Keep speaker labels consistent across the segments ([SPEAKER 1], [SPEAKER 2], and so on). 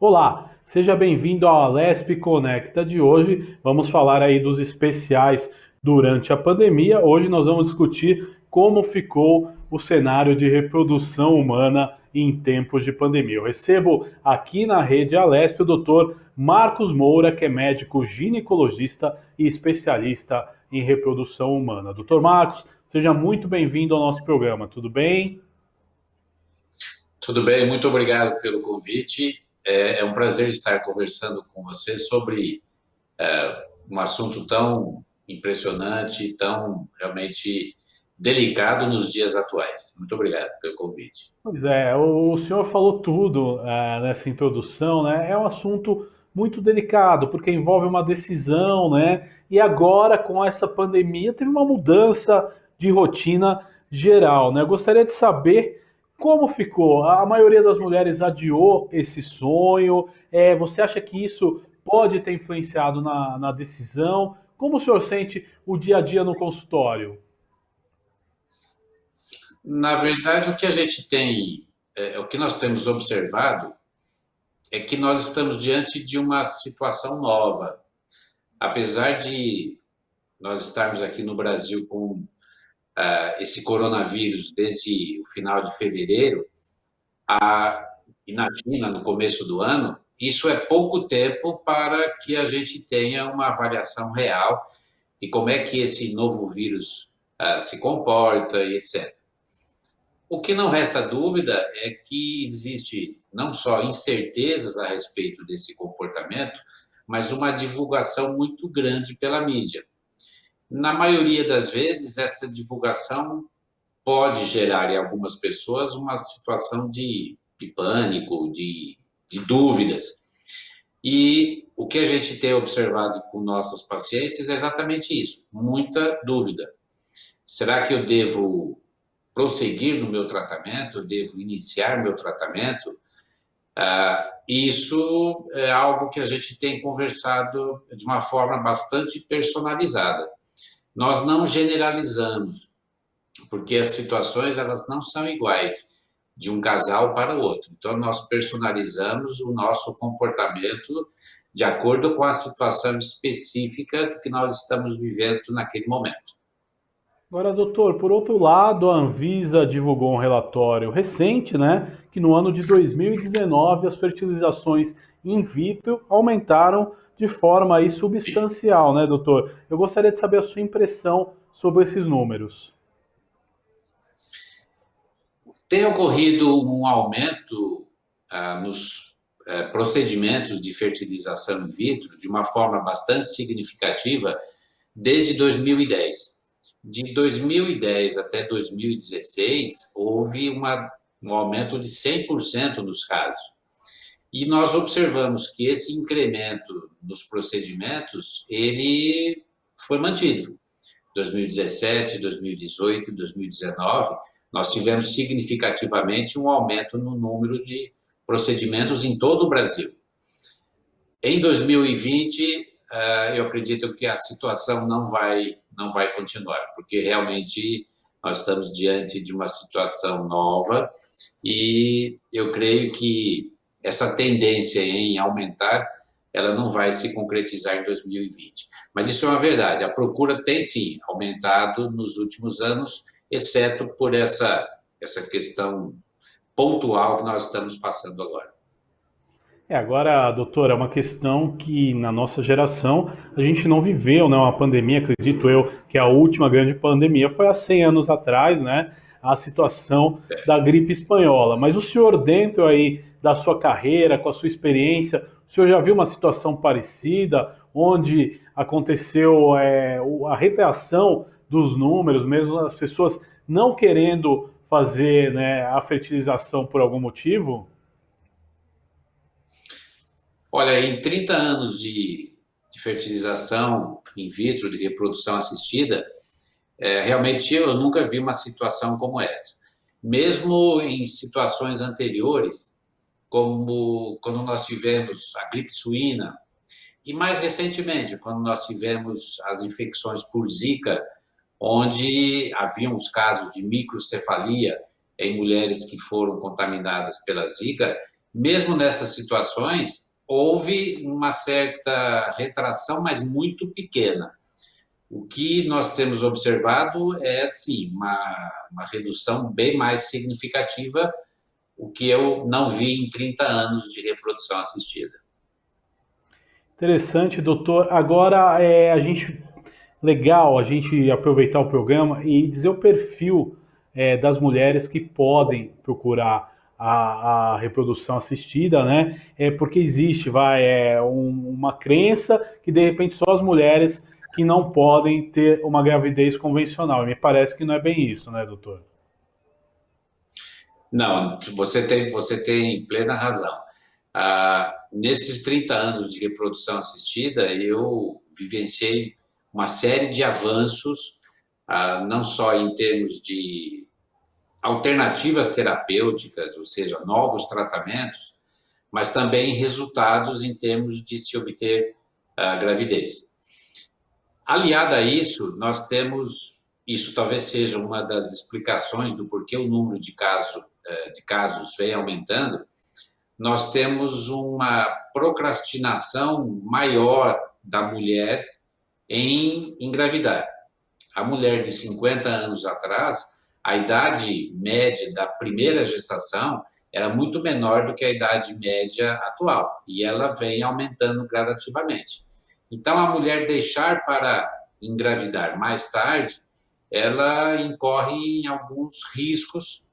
[SPEAKER 1] Olá, seja bem-vindo ao Alesp Conecta de hoje. Vamos falar aí dos especiais durante a pandemia. Hoje nós vamos discutir como ficou o cenário de reprodução humana em tempos de pandemia. Eu recebo aqui na rede Alesp o Dr. Marcos Moura, que é médico ginecologista e especialista em reprodução humana. Dr. Marcos, seja muito bem-vindo ao nosso programa. Tudo bem?
[SPEAKER 2] Tudo bem, muito obrigado pelo convite. É um prazer estar conversando com você sobre um assunto tão impressionante, tão realmente delicado nos dias atuais. Muito obrigado pelo convite.
[SPEAKER 1] Pois é, o senhor falou tudo nessa introdução, né? É um assunto muito delicado, porque envolve uma decisão, né? E agora, com essa pandemia, teve uma mudança de rotina geral, né? Eu gostaria de saber como ficou. A maioria das mulheres adiou esse sonho. Você acha que isso pode ter influenciado na decisão? Como o senhor sente o dia a dia no consultório?
[SPEAKER 2] Na verdade, o que nós temos observado é que nós estamos diante de uma situação nova. Apesar de nós estarmos aqui no Brasil com esse coronavírus desde o final de fevereiro, e na China no começo do ano, isso é pouco tempo para que a gente tenha uma avaliação real de como é que esse novo vírus se comporta e etc. O que não resta dúvida é que existe não só incertezas a respeito desse comportamento, mas uma divulgação muito grande pela mídia. Na maioria das vezes, essa divulgação pode gerar em algumas pessoas uma situação de pânico, de dúvidas. E o que a gente tem observado com nossos pacientes é exatamente isso, muita dúvida. Será que eu devo prosseguir no meu tratamento? Eu devo iniciar meu tratamento? Isso é algo que a gente tem conversado de uma forma bastante personalizada. Nós não generalizamos, porque as situações elas não são iguais de um casal para o outro. Então, nós personalizamos o nosso comportamento de acordo com a situação específica que nós estamos vivendo naquele momento.
[SPEAKER 1] Agora, doutor, por outro lado, a Anvisa divulgou um relatório recente, né, que no ano de 2019 as fertilizações in vitro aumentaram de forma aí substancial, né, doutor? Eu gostaria de saber a sua impressão sobre esses números.
[SPEAKER 2] Tem ocorrido um aumento nos procedimentos de fertilização in vitro de uma forma bastante significativa desde 2010. De 2010 até 2016, houve um aumento de 100% nos casos. E nós observamos que esse incremento nos procedimentos, ele foi mantido. 2017, 2018, 2019, nós tivemos significativamente um aumento no número de procedimentos em todo o Brasil. Em 2020, eu acredito que a situação não vai continuar, porque realmente nós estamos diante de uma situação nova e eu creio que essa tendência em aumentar, ela não vai se concretizar em 2020. Mas isso é uma verdade, a procura tem sim aumentado nos últimos anos, exceto por essa questão pontual que nós estamos passando agora.
[SPEAKER 1] Agora, doutor, é uma questão que na nossa geração a gente não viveu, né? Uma pandemia, acredito eu, que a última grande pandemia foi há 100 anos atrás, né? A situação da gripe espanhola. Mas o senhor, dentro aí da sua carreira, com a sua experiência, o senhor já viu uma situação parecida, onde aconteceu a retração dos números, mesmo as pessoas não querendo fazer, né, a fertilização por algum motivo?
[SPEAKER 2] Olha, em 30 anos de fertilização in vitro, de reprodução assistida, realmente eu nunca vi uma situação como essa. Mesmo em situações anteriores, como quando nós tivemos a gripe suína, e mais recentemente, quando nós tivemos as infecções por Zika, onde haviam os casos de microcefalia em mulheres que foram contaminadas pela Zika, Mesmo nessas situações, houve uma certa retração, mas muito pequena. O que nós temos observado é, sim, uma redução bem mais significativa, o que eu não vi em 30 anos de reprodução assistida.
[SPEAKER 1] Interessante, doutor. Agora, legal a gente aproveitar o programa e dizer o perfil das mulheres que podem procurar a reprodução assistida, né? Porque existe, uma crença que de repente só as mulheres que não podem ter uma gravidez convencional. E me parece que não é bem isso, né, doutor?
[SPEAKER 2] Não, você tem plena razão. Nesses 30 anos de reprodução assistida, eu vivenciei uma série de avanços, não só em termos de alternativas terapêuticas, ou seja, novos tratamentos, mas também resultados em termos de se obter gravidez. Aliado a isso, nós temos, isso talvez seja uma das explicações do porquê o número de casos vem aumentando, nós temos uma procrastinação maior da mulher em engravidar. A mulher de 50 anos atrás, a idade média da primeira gestação era muito menor do que a idade média atual, e ela vem aumentando gradativamente. Então, a mulher deixar para engravidar mais tarde, ela incorre em alguns riscos,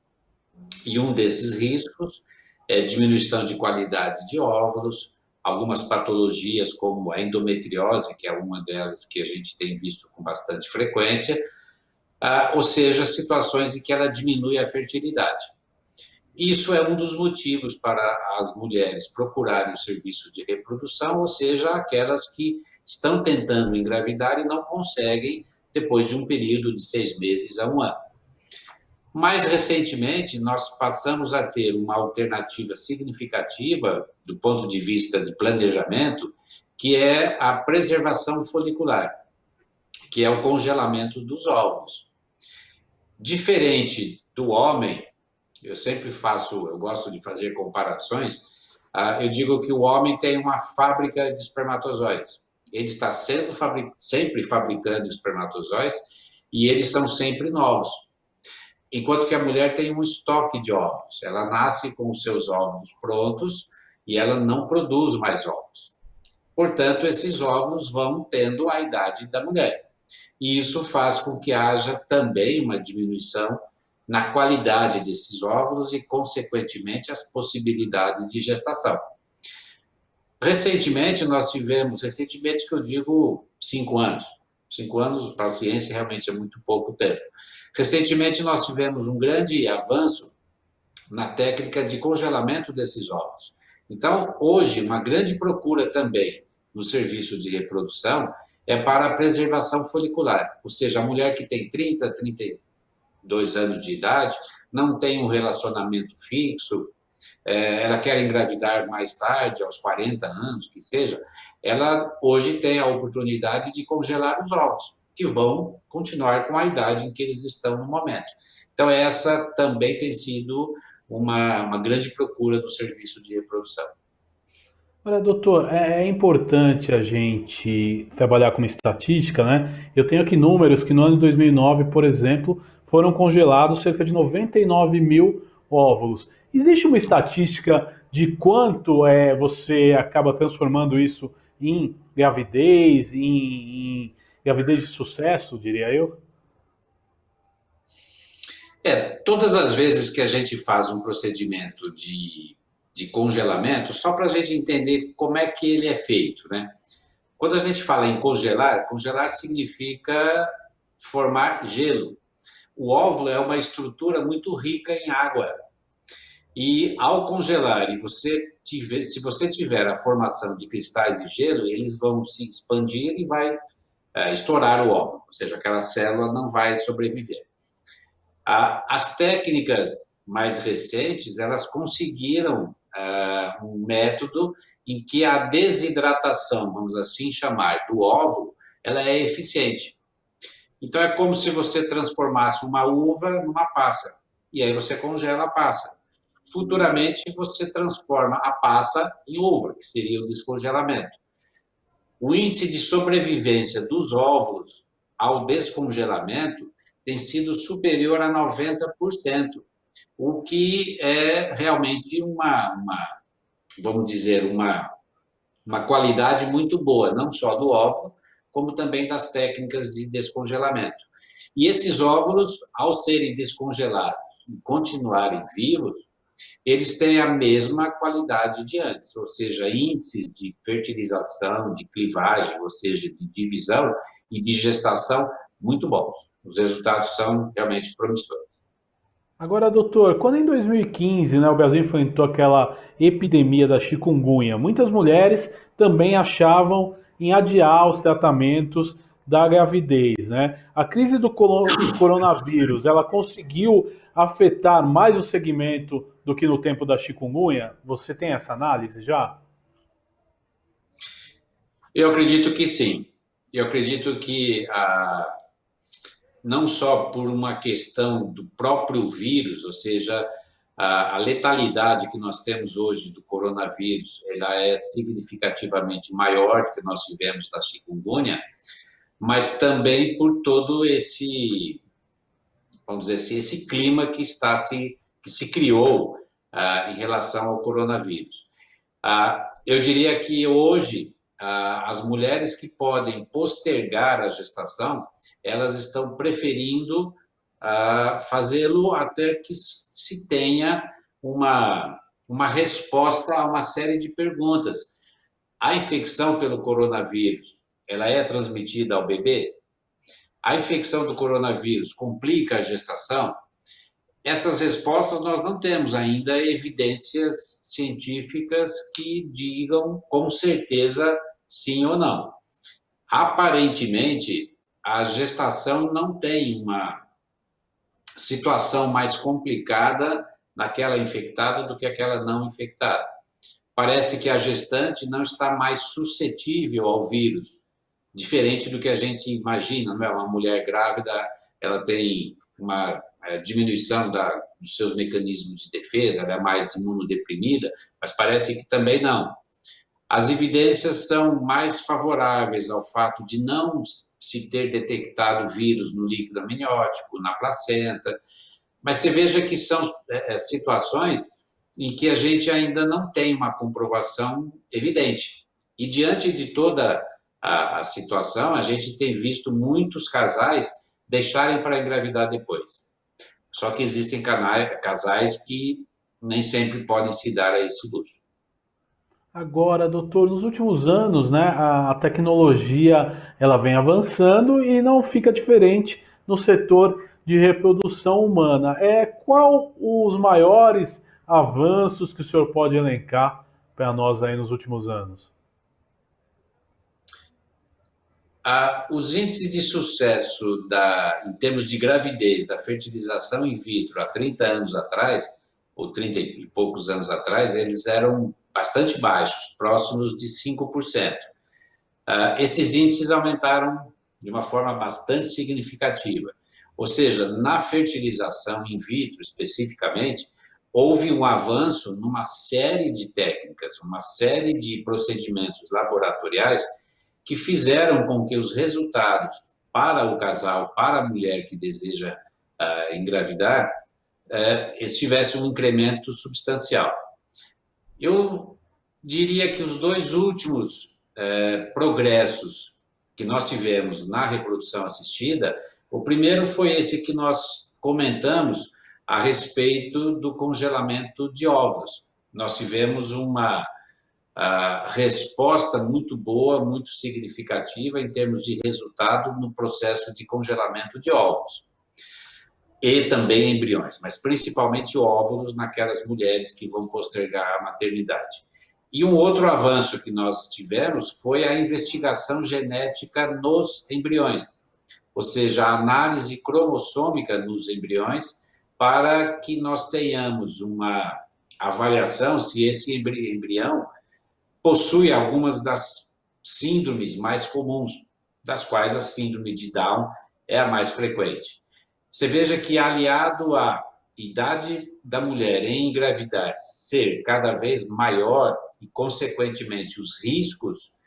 [SPEAKER 2] e um desses riscos é diminuição de qualidade de óvulos, algumas patologias como a endometriose, que é uma delas que a gente tem visto com bastante frequência, ou seja, situações em que ela diminui a fertilidade. Isso é um dos motivos para as mulheres procurarem o serviço de reprodução, ou seja, aquelas que estão tentando engravidar e não conseguem depois de um período de 6 meses a um ano. Mais recentemente, nós passamos a ter uma alternativa significativa do ponto de vista de planejamento, que é a preservação folicular, que é o congelamento dos óvulos. Diferente do homem, eu gosto de fazer comparações, eu digo que o homem tem uma fábrica de espermatozoides. Ele está sempre fabricando espermatozoides e eles são sempre novos. Enquanto que a mulher tem um estoque de óvulos. Ela nasce com os seus óvulos prontos e ela não produz mais óvulos. Portanto, esses óvulos vão tendo a idade da mulher. E isso faz com que haja também uma diminuição na qualidade desses óvulos e, consequentemente, as possibilidades de gestação. Recentemente que eu digo 5 anos. 5 anos para a ciência realmente é muito pouco tempo. Recentemente nós tivemos um grande avanço na técnica de congelamento desses óvulos. Então, hoje, uma grande procura também no serviço de reprodução é para a preservação folicular, ou seja, a mulher que tem 30, 32 anos de idade, não tem um relacionamento fixo, ela quer engravidar mais tarde, aos 40 anos, que seja, ela hoje tem a oportunidade de congelar os ovos, que vão continuar com a idade em que eles estão no momento. Então, essa também tem sido uma grande procura do serviço de reprodução.
[SPEAKER 1] Olha, doutor, é importante a gente trabalhar com estatística, né? Eu tenho aqui números que no ano de 2009, por exemplo, foram congelados cerca de 99 mil óvulos. Existe uma estatística de quanto você acaba transformando isso em gravidez, em gravidez de sucesso, diria eu?
[SPEAKER 2] Todas as vezes que a gente faz um procedimento de congelamento, só para a gente entender como é que ele é feito, né? Quando a gente fala em congelar, congelar significa formar gelo. O óvulo é uma estrutura muito rica em água. E ao congelar, se você tiver a formação de cristais de gelo, eles vão se expandir e vai estourar o óvulo, ou seja, aquela célula não vai sobreviver. As técnicas mais recentes, elas conseguiram um método em que a desidratação, vamos assim chamar, do óvulo, ela é eficiente. Então, é como se você transformasse uma uva numa passa, e aí você congela a passa. futuramente você transforma a passa em ovo, que seria o descongelamento. O índice de sobrevivência dos óvulos ao descongelamento tem sido superior a 90%, o que é realmente vamos dizer, uma qualidade muito boa, não só do óvulo, como também das técnicas de descongelamento. E esses óvulos, ao serem descongelados e continuarem vivos, eles têm a mesma qualidade de antes, ou seja, índices de fertilização, de clivagem, ou seja, de divisão e de gestação muito bons. Os resultados são realmente promissores.
[SPEAKER 1] Agora, doutor, quando em 2015, né, o Brasil enfrentou aquela epidemia da chikungunya, muitas mulheres também achavam em adiar os tratamentos da gravidez, né? A crise do coronavírus, ela conseguiu afetar mais o segmento do que no tempo da chikungunya? Você tem essa análise já?
[SPEAKER 2] Eu acredito que sim. Eu acredito que não só por uma questão do próprio vírus, ou seja, a letalidade que nós temos hoje do coronavírus, ela é significativamente maior do que nós tivemos da chikungunya, mas também por todo esse, vamos dizer assim, esse clima que se criou em relação ao coronavírus. Eu diria que hoje as mulheres que podem postergar a gestação, elas estão preferindo fazê-lo até que se tenha uma resposta a uma série de perguntas. A infecção pelo coronavírus, ela é transmitida ao bebê? A infecção do coronavírus complica a gestação? Essas respostas nós não temos ainda evidências científicas que digam com certeza sim ou não. Aparentemente, a gestação não tem uma situação mais complicada naquela infectada do que aquela não infectada. Parece que a gestante não está mais suscetível ao vírus, diferente do que a gente imagina, não é? Uma mulher grávida, ela tem uma diminuição dos seus mecanismos de defesa, ela é mais imunodeprimida, mas parece que também não. As evidências são mais favoráveis ao fato de não se ter detectado vírus no líquido amniótico, na placenta, mas você veja que são situações em que a gente ainda não tem uma comprovação evidente. E diante de toda a situação, a gente tem visto muitos casais deixarem para engravidar depois. Só que existem casais que nem sempre podem se dar a esse luxo.
[SPEAKER 1] Agora, doutor, nos últimos anos, né, a tecnologia ela vem avançando e não fica diferente no setor de reprodução humana. Qual os maiores avanços que o senhor pode elencar para nós aí nos últimos anos?
[SPEAKER 2] Os índices de sucesso em termos de gravidez, da fertilização in vitro há 30 anos atrás, ou 30 e poucos anos atrás, eles eram bastante baixos, próximos de 5%. Esses índices aumentaram de uma forma bastante significativa. Ou seja, na fertilização in vitro, especificamente, houve um avanço numa série de técnicas, uma série de procedimentos laboratoriais que fizeram com que os resultados para o casal, para a mulher que deseja engravidar, tivessem um incremento substancial. Eu diria que os dois últimos progressos que nós tivemos na reprodução assistida, o primeiro foi esse que nós comentamos a respeito do congelamento de óvulos. Nós tivemos uma resposta muito boa, muito significativa em termos de resultado no processo de congelamento de óvulos. E também embriões, mas principalmente óvulos naquelas mulheres que vão postergar a maternidade. E um outro avanço que nós tivemos foi a investigação genética nos embriões, ou seja, a análise cromossômica nos embriões, para que nós tenhamos uma avaliação se esse embrião possui algumas das síndromes mais comuns, das quais a síndrome de Down é a mais frequente. Você veja que, aliado a idade da mulher em engravidar ser cada vez maior e, consequentemente, os riscos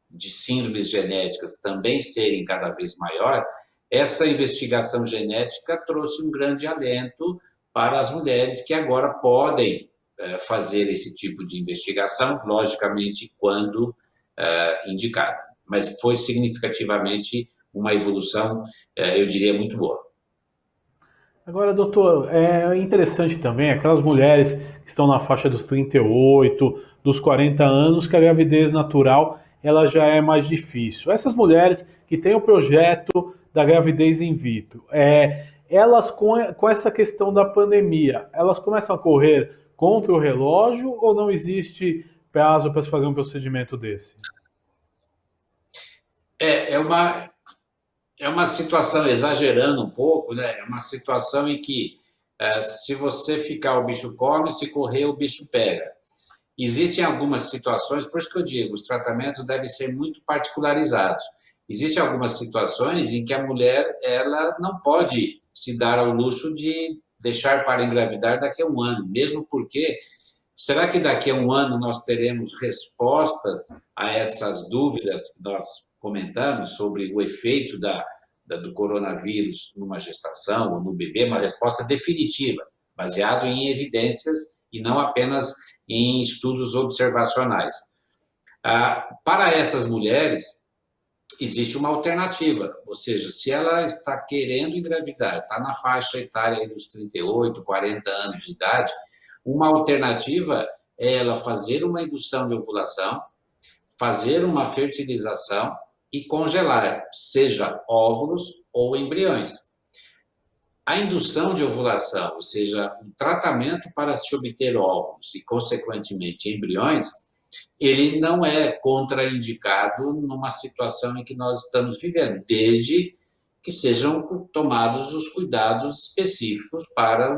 [SPEAKER 2] de síndromes genéticas também serem cada vez maior, essa investigação genética trouxe um grande alento para as mulheres que agora podem fazer esse tipo de investigação, logicamente, quando indicado. Mas foi significativamente uma evolução, eu diria, muito boa.
[SPEAKER 1] Agora, doutor, é interessante também aquelas mulheres que estão na faixa dos 38, dos 40 anos, que a gravidez natural ela já é mais difícil. Essas mulheres que têm o projeto da gravidez in vitro, elas com essa questão da pandemia, elas começam a correr contra o relógio ou não existe prazo para se fazer um procedimento desse?
[SPEAKER 2] É uma situação, exagerando um pouco, né? É uma situação em que, se você ficar, o bicho come, se correr, o bicho pega. Existem algumas situações, por isso que eu digo, os tratamentos devem ser muito particularizados. Existem algumas situações em que a mulher ela não pode se dar ao luxo de deixar para engravidar daqui a um ano, mesmo porque será que daqui a um ano nós teremos respostas a essas dúvidas que nós comentamos sobre o efeito do coronavírus numa gestação ou no bebê? Uma resposta definitiva, baseado em evidências e não apenas em estudos observacionais. Para essas mulheres, existe uma alternativa, ou seja, se ela está querendo engravidar, está na faixa etária dos 38, 40 anos de idade, uma alternativa é ela fazer uma indução de ovulação, fazer uma fertilização e congelar, seja óvulos ou embriões. A indução de ovulação, ou seja, o tratamento para se obter óvulos e, consequentemente, embriões, ele não é contraindicado numa situação em que nós estamos vivendo, desde que sejam tomados os cuidados específicos para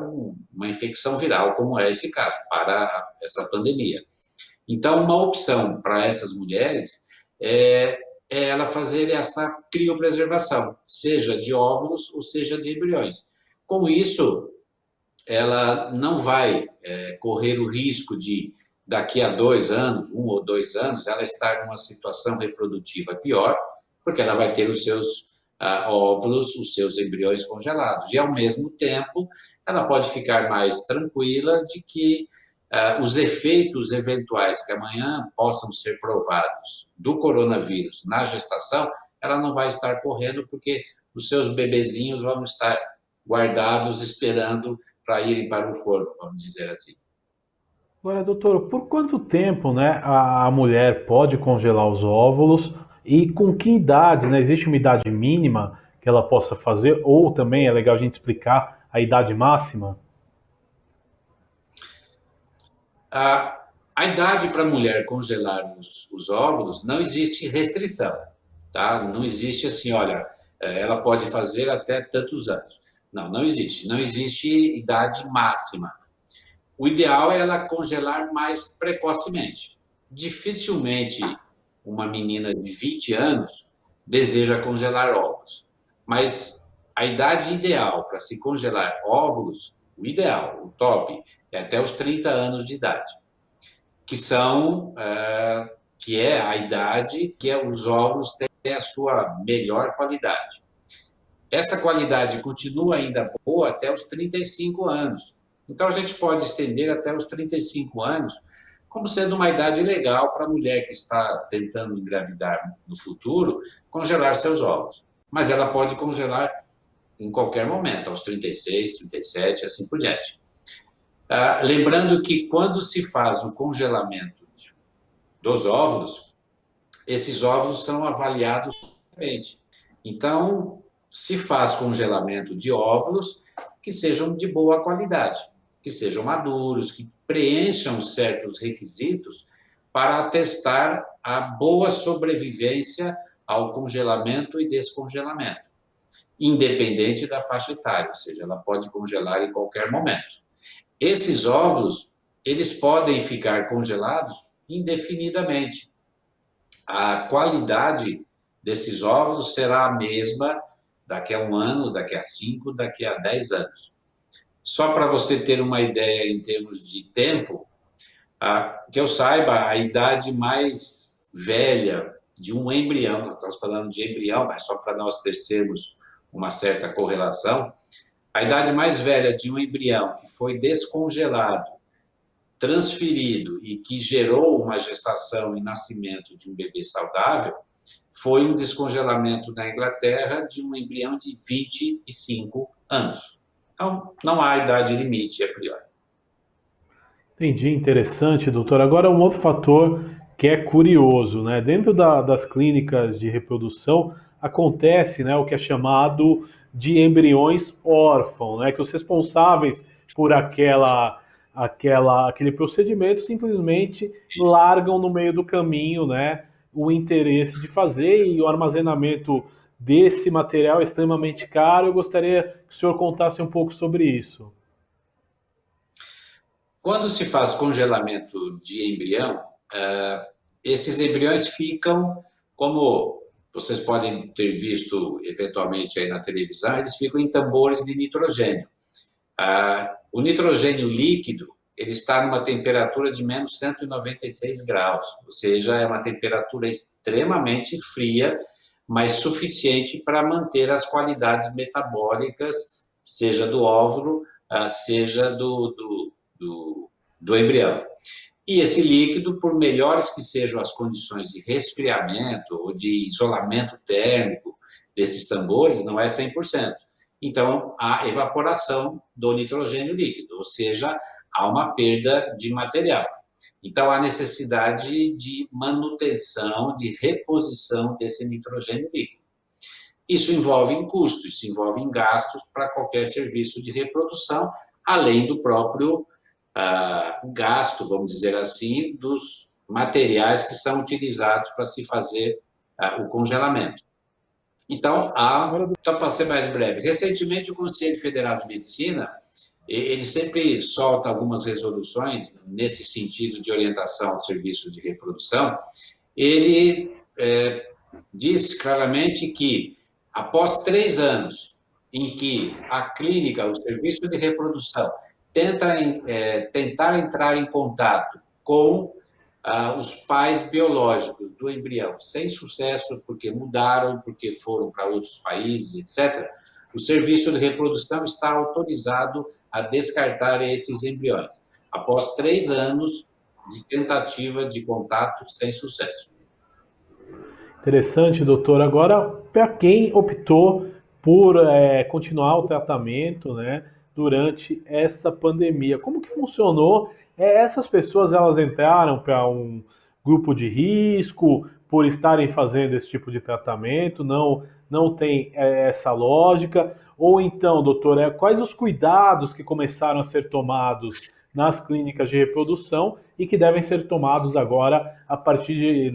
[SPEAKER 2] uma infecção viral, como é esse caso, para essa pandemia. Então, uma opção para essas mulheres é ela fazer essa criopreservação, seja de óvulos ou seja de embriões. Com isso, ela não vai correr o risco de, daqui a 2 anos, 1 ou 2 anos, ela estar numa situação reprodutiva pior, porque ela vai ter os seus óvulos, os seus embriões congelados. E, ao mesmo tempo, ela pode ficar mais tranquila de que os efeitos eventuais que amanhã possam ser provados do coronavírus na gestação, ela não vai estar correndo, porque os seus bebezinhos vão estar guardados, esperando para irem para o forno, vamos dizer assim.
[SPEAKER 1] Agora, doutor, por quanto tempo, né, a mulher pode congelar os óvulos e com que idade, né? Existe uma idade mínima que ela possa fazer ou também é legal a gente explicar a idade máxima?
[SPEAKER 2] A idade para a mulher congelar os óvulos não existe restrição, tá? Não existe assim, olha, ela pode fazer até tantos anos. Não existe. Não existe idade máxima. O ideal é ela congelar mais precocemente. Dificilmente uma menina de 20 anos deseja congelar óvulos, mas a idade ideal para se congelar óvulos, o ideal, o top, é até os 30 anos de idade, que é a idade que os óvulos têm a sua melhor qualidade. Essa qualidade continua ainda boa até os 35 anos. Então, a gente pode estender até os 35 anos como sendo uma idade legal para a mulher que está tentando engravidar no futuro, congelar seus óvulos. Mas ela pode congelar em qualquer momento, aos 36, 37, assim por diante. Lembrando que quando se faz o congelamento dos óvulos, esses óvulos são avaliados. Então, se faz congelamento de óvulos que sejam de boa qualidade, que sejam maduros, que preencham certos requisitos para atestar a boa sobrevivência ao congelamento e descongelamento, independente da faixa etária, ou seja, ela pode congelar em qualquer momento. Esses óvulos, eles podem ficar congelados indefinidamente. A qualidade desses óvulos será a mesma daqui a 1 ano, daqui a 5, daqui a 10 anos. Só para você ter uma ideia em termos de tempo, que eu saiba, a idade mais velha de um embrião, nós estamos falando de embrião, mas só para nós termos uma certa correlação, a idade mais velha de um embrião que foi descongelado, transferido e que gerou uma gestação e nascimento de um bebê saudável, foi um descongelamento na Inglaterra de um embrião de 25 anos. Então, não há idade limite a priori.
[SPEAKER 1] Entendi, interessante, doutor. Agora, um outro fator que é curioso, né? Dentro das clínicas de reprodução, acontece, né, o que é chamado de embriões órfãos, né? Que os responsáveis por aquele procedimento simplesmente largam no meio do caminho, né, o interesse de fazer e o armazenamento desse material é extremamente caro. Eu gostaria que o senhor contasse um pouco sobre isso.
[SPEAKER 2] Quando se faz congelamento de embrião, esses embriões ficam, como vocês podem ter visto eventualmente aí na televisão, eles ficam em tambores de nitrogênio. O nitrogênio líquido, ele está numa temperatura de menos 196 graus, ou seja, é uma temperatura extremamente fria, mas suficiente para manter as qualidades metabólicas, seja do óvulo, seja do embrião. E esse líquido, por melhores que sejam as condições de resfriamento ou de isolamento térmico desses tambores, não é 100%. Então, há evaporação do nitrogênio líquido, ou seja, há uma perda de material. Então, há necessidade de manutenção, de reposição desse nitrogênio líquido. Isso envolve em custo, isso envolve em gastos para qualquer serviço de reprodução, além do próprio gasto, vamos dizer assim, dos materiais que são utilizados para se fazer o congelamento. Então, só para ser mais breve, recentemente o Conselho Federal de Medicina, ele sempre solta algumas resoluções nesse sentido de orientação aos serviços de reprodução. Ele diz claramente que, após 3 anos em que a clínica, o serviço de reprodução, tentar entrar em contato com os pais biológicos do embrião, sem sucesso, porque mudaram, porque foram para outros países, etc., o serviço de reprodução está autorizado a descartar esses embriões, após 3 anos de tentativa de contato sem sucesso.
[SPEAKER 1] Interessante, doutor. Agora, para quem optou por continuar o tratamento, né, durante essa pandemia, como que funcionou? Essas pessoas elas entraram para um grupo de risco por estarem fazendo esse tipo de tratamento? Não tem essa lógica? Ou então, doutor, quais os cuidados que começaram a ser tomados nas clínicas de reprodução e que devem ser tomados agora a partir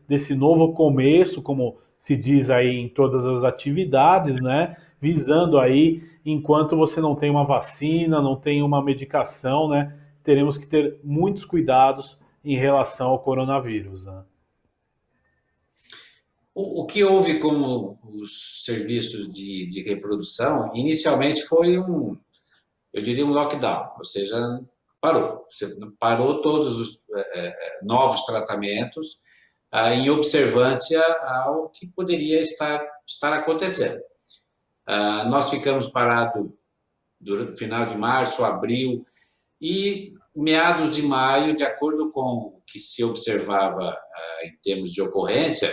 [SPEAKER 1] desse novo começo, como se diz aí em todas as atividades, né? Visando aí, enquanto você não tem uma vacina, não tem uma medicação, né? Teremos que ter muitos cuidados em relação ao coronavírus, né?
[SPEAKER 2] O que houve com os serviços de reprodução, inicialmente foi eu diria um lockdown, ou seja, parou todos os novos tratamentos em observância ao que poderia estar acontecendo. Nós ficamos parados no final de março, abril e meados de maio, de acordo com o que se observava em termos de ocorrência,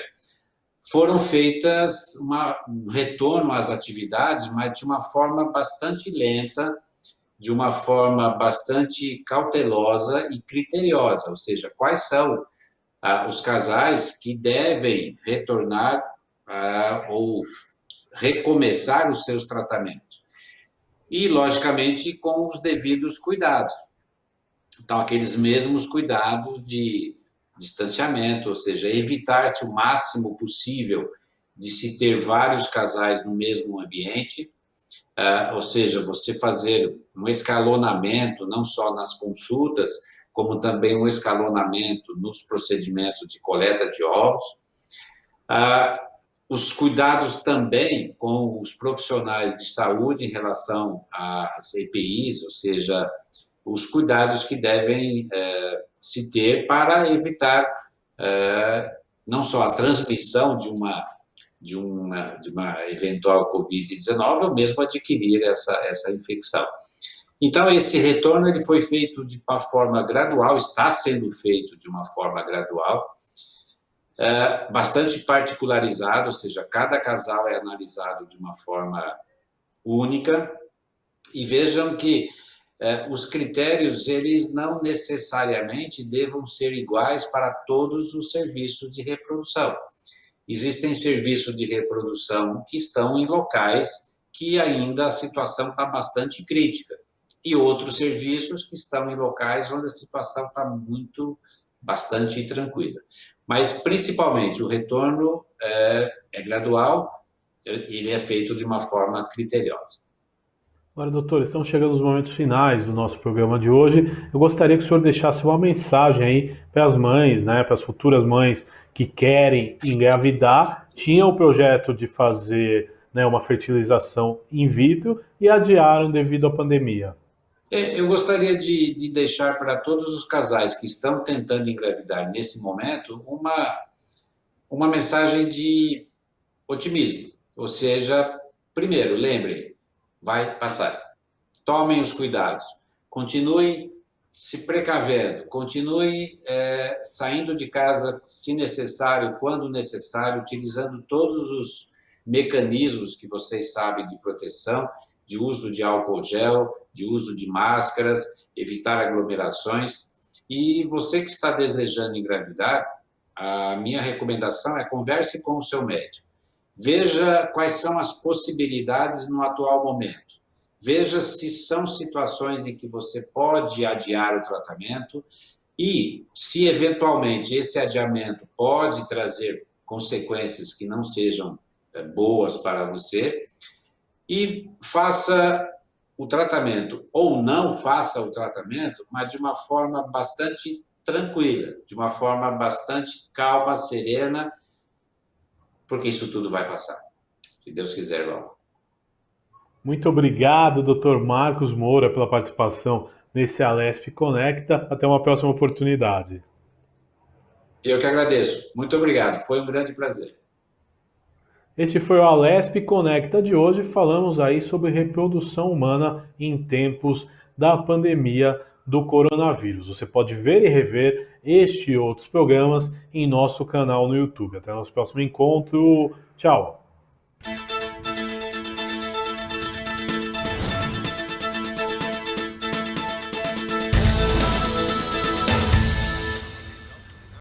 [SPEAKER 2] foram feitas um retorno às atividades, mas de uma forma bastante lenta, de uma forma bastante cautelosa e criteriosa, ou seja, quais são os casais que devem retornar ou recomeçar os seus tratamentos. E, logicamente, com os devidos cuidados. Então, aqueles mesmos cuidados de distanciamento, ou seja, evitar-se o máximo possível de se ter vários casais no mesmo ambiente, ou seja, você fazer um escalonamento, não só nas consultas, como também um escalonamento nos procedimentos de coleta de ovos. os cuidados também com os profissionais de saúde em relação às EPIs, ou seja, os cuidados que devem se ter para evitar não só a transmissão de uma eventual Covid-19, ou mesmo adquirir essa infecção. Então, esse retorno ele foi feito de uma forma gradual, está sendo feito de uma forma gradual, bastante particularizado, ou seja, cada casal é analisado de uma forma única, e vejam que os critérios, eles não necessariamente devam ser iguais para todos os serviços de reprodução. Existem serviços de reprodução que estão em locais que ainda a situação está bastante crítica, e outros serviços que estão em locais onde a situação está bastante tranquila. Mas, principalmente, o retorno é gradual, ele é feito de uma forma criteriosa.
[SPEAKER 1] Agora, doutor, estamos chegando nos momentos finais do nosso programa de hoje. Eu gostaria que o senhor deixasse uma mensagem aí para as mães, né, para as futuras mães que querem engravidar, tinham o projeto de fazer, né, uma fertilização in vitro e adiaram devido à pandemia.
[SPEAKER 2] Eu gostaria de deixar para todos os casais que estão tentando engravidar nesse momento uma mensagem de otimismo. Ou seja, primeiro, lembrem, vai passar. Tomem os cuidados. Continuem se precavendo. Continuem saindo de casa, se necessário, quando necessário, utilizando todos os mecanismos que vocês sabem de proteção, de uso de álcool gel, de uso de máscaras, evitar aglomerações. E você que está desejando engravidar, a minha recomendação é converse com o seu médico. Veja quais são as possibilidades no atual momento. Veja se são situações em que você pode adiar o tratamento e se, eventualmente, esse adiamento pode trazer consequências que não sejam boas para você, e faça o tratamento, ou não faça o tratamento, mas de uma forma bastante tranquila, de uma forma bastante calma, serena, porque isso tudo vai passar, se Deus quiser logo.
[SPEAKER 1] Muito obrigado, doutor Marcos Moura, pela participação nesse Alesp Conecta. Até uma próxima oportunidade.
[SPEAKER 2] Eu que agradeço. Muito obrigado. Foi um grande prazer.
[SPEAKER 1] Este foi o Alesp Conecta de hoje. Falamos aí sobre reprodução humana em tempos da pandemia do coronavírus. Você pode ver e rever este e outros programas em nosso canal no YouTube. Até o nosso próximo encontro. Tchau!